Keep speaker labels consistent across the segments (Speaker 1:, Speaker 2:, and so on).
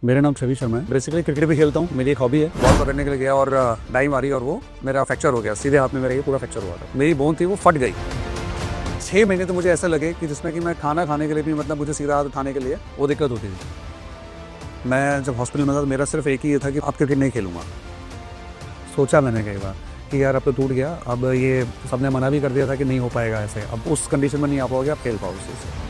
Speaker 1: मेरा नाम छवि शर्मा है। बेसिकली क्रिकेट भी खेलता हूँ, मेरी एक हॉबी है। बॉल पकड़ने के लिए गया और डाई मारी और वो मेरा फ्रैक्चर हो गया। सीधे हाथ में मेरा ये पूरा फ्रैक्चर हुआ था। मेरी बोन थी वो फट गई। 6 महीने तो मुझे ऐसा लगे कि जिसमें कि मैं खाना खाने के लिए भी मतलब मुझे सीधा हाथ उठाने के लिए वो दिक्कत होती थी। मैं जब हॉस्पिटल में था मेरा सिर्फ एक ही ये था कि अब क्रिकेट नहीं खेलूँगा। सोचा मैंने कई बार कि यार अब तो टूट गया, अब ये सबने मना भी कर दिया था कि नहीं हो पाएगा ऐसे, अब उस कंडीशन में नहीं आ पाओगे, आप खेल पाओ उस चीज़ से।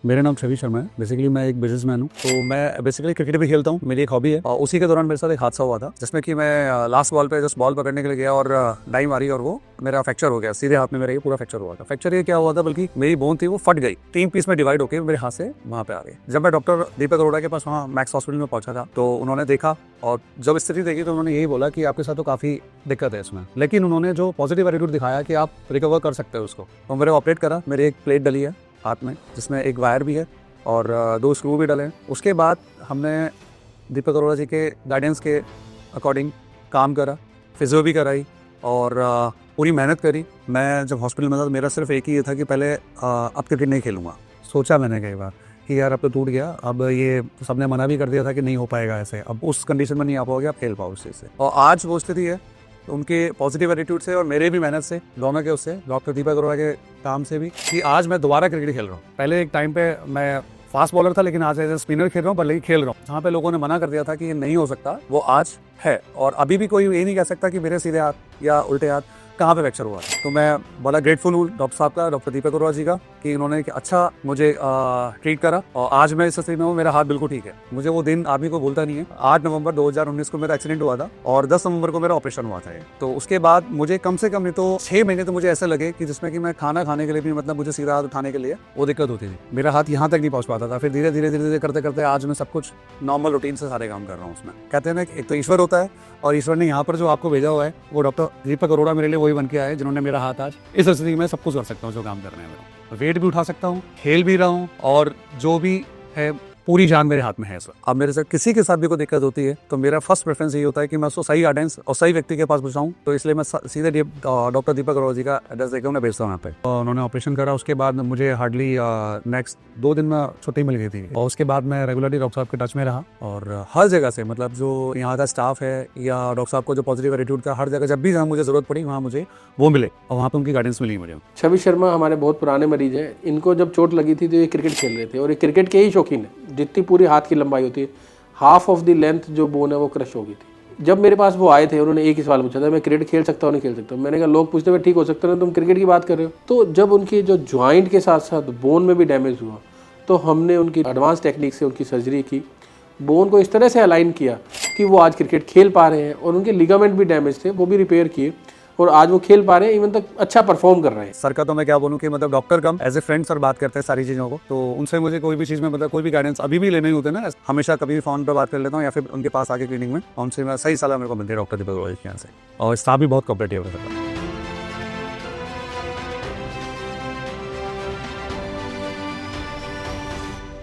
Speaker 1: मेरा नाम छवि शर्मा है। बेसिकली मैं एक बिजनेसमैन हूँ, तो मैं बेसिकली क्रिकेट भी खेलता हूँ, मेरी एक हॉबी है। और उसी के दौरान मेरे साथ एक हादसा हुआ था जिसमें कि मैं लास्ट बॉल पे जस्ट बॉल पकड़ने के लिए गया और डाई मारी और वो मेरा फ्रैक्चर हो गया। सीधे हाथ में मेरा ये पूरा फ्रैक्चर हुआ था। फ्रैक्चर ये क्या हुआ था, बल्कि मेरी बोन थी वो फट गई, 3 पीस में डिवाइड होकर मेरे हाथ से वहाँ पे आ गई। जब मैं डॉक्टर दीपक अरोड़ा के पास वहाँ मैक्स हॉस्पिटल में पहुंचा था तो उन्होंने देखा और जब स्थिति देखी तो उन्होंने यही बोला कि आपके साथ तो काफ़ी दिक्कत है इसमें, लेकिन उन्होंने जो पॉजिटिव एटीट्यूड दिखाया कि आप रिकवर कर सकते हो उसको। तो मेरे ऑपरेट करा, मेरे एक प्लेट डली है हाथ में जिसमें एक वायर भी है और 2 स्क्रू भी डले हैं। उसके बाद हमने दीपक अरोड़ा जी के गाइडेंस के अकॉर्डिंग काम करा, फिजियो भी कराई और पूरी मेहनत करी। मैं जब हॉस्पिटल में था तो मेरा सिर्फ एक ही ये था कि पहले अब क्रिकेट नहीं खेलूँगा। सोचा मैंने कई बार कि यार अब तो टूट गया, अब ये सबने मना भी कर दिया था कि नहीं हो पाएगा ऐसे, अब उस कंडीशन में नहीं आ पाओगे, आप खेल पाओ उस चीज़ से। और आज वो स्थिति है उनके पॉजिटिव एटीट्यूड से और मेरे भी मेहनत से, दोनों के उससे, डॉक्टर दीपक अरोड़ा के काम से भी, कि आज मैं दोबारा क्रिकेट खेल रहा हूँ। पहले एक टाइम पे मैं फास्ट बॉलर था, लेकिन आज एज ए स्पिनर खेल रहा हूँ, पर लेकिन खेल रहा हूँ। जहाँ पे लोगों ने मना कर दिया था कि ये नहीं हो सकता, वो आज है। और अभी भी कोई ये नहीं कह सकता कि मेरे सीधे हाथ या उल्टे हाथ कहाँ पे फ्रैक्चर हुआ। तो मैं बड़ा ग्रेटफुल हूँ डॉक्टर साहब का, डॉक्टर दीपक अरोड़ा जी का, कि इन्होंने अच्छा मुझे ट्रीट करा और आज मैं इस स्थिति में हूँ, मेरा हाथ बिल्कुल ठीक है। मुझे वो दिन आदमी को भूलता नहीं है। 8 नवंबर 2019 को मेरा एक्सीडेंट हुआ था और 10 नवंबर को मेरा ऑपरेशन हुआ था। तो उसके बाद मुझे कम से कम नहीं तो 6 महीने तो मुझे ऐसा लगे कि जिसमें कि मैं खाना खाने के लिए भी मतलब मुझे सीधा हाथ उठाने के लिए वो दिक्कत होती थी। मेरा हाथ यहाँ तक नहीं पहुँच पाता था। फिर धीरे धीरे करते करते आज मैं सब कुछ नॉर्मल रूटीन से सारे काम कर रहा हूँ। उसमें कहते हैं ना एक तो ईश्वर होता है और ईश्वर ने यहाँ पर जो आपको भेजा हुआ है वो डॉक्टर दीपक अरोड़ा मेरे लिए वही बन के आए जिन्होंने मेरा हाथ आज इस स्थिति में सब कुछ कर सकता हूँ जो काम करने में। वेट भी उठा सकता हूँ, खेल भी रहा हूँ और जो भी है पूरी जान मेरे हाथ में है सर। अब मेरे साथ किसी के साथ भी कोई दिक्कत होती है तो मेरा फर्स्ट प्रेफरेंस यही होता है कि मैं उसको सही गाइडेंस और सही व्यक्ति के पास पहुंचाऊं। तो इसलिए मैं सीधे डॉक्टर दीपक अरोड़ा जी का एड्रेस देकर उन्हें भेजता हूँ यहाँ पे। उन्होंने ऑपरेशन करा, उसके बाद मुझे हार्डली नेक्स्ट 2 दिन में छुट्टी मिल गई थी और उसके बाद मैं रेगुलरली डॉक्टर साहब के टच में रहा और हर जगह से मतलब जो यहाँ का स्टाफ है या डॉक्टर साहब को जो पॉजिटिव एटीट्यूड था, हर जगह जब भी जहाँ मुझे जरूरत पड़ी वहाँ मुझे वो मिले और वहाँ पर उनकी गाइडेंस मिली मुझे।
Speaker 2: छवि शर्मा हमारे बहुत पुराने मरीज हैं। इनको जब चोट लगी थी तो ये क्रिकेट खेल रहे थे और ये क्रिकेट के ही शौकीन है। जितनी पूरी हाथ की लंबाई होती है, हाफ ऑफ द लेंथ जो बोन है वो क्रश हो गई थी। जब मेरे पास वो आए थे उन्होंने एक ही सवाल पूछा था, मैं क्रिकेट खेल सकता हूँ नहीं खेल सकता। मैंने कहा लोग पूछते हुए ठीक हो सकता है, तुम क्रिकेट की बात कर रहे हो। तो जब उनकी जो ज्वाइंट के साथ साथ बोन में भी डैमेज हुआ तो हमने उनकी एडवांस टेक्निक से उनकी सर्जरी की, बोन को इस तरह से अलाइन किया कि वो आज क्रिकेट खेल पा रहे हैं और उनके लिगामेंट भी डैमेज थे वो भी रिपेयर किए और आज वो खेल पा रहे हैं, इवन तक अच्छा परफॉर्म कर रहे हैं।
Speaker 1: सर का तो मैं क्या बोलूँ कि मतलब डॉक्टर कम एज ए फ्रेंड सर बात करते हैं सारी चीज़ों को, तो उनसे मुझे कोई भी चीज़ में मतलब कोई भी गाइडेंस अभी भी लेने ही होते हैं ना, हमेशा कभी भी फोन पर बात कर लेता हूँ या फिर उनके पास आके क्लिनिक में, उनसे मैं सही सलाह मेरे को मिलती है डॉक्टर दीपक अरोड़ा के यहाँ से। और स्टाफ भी बहुत कोऑपरेटिव है।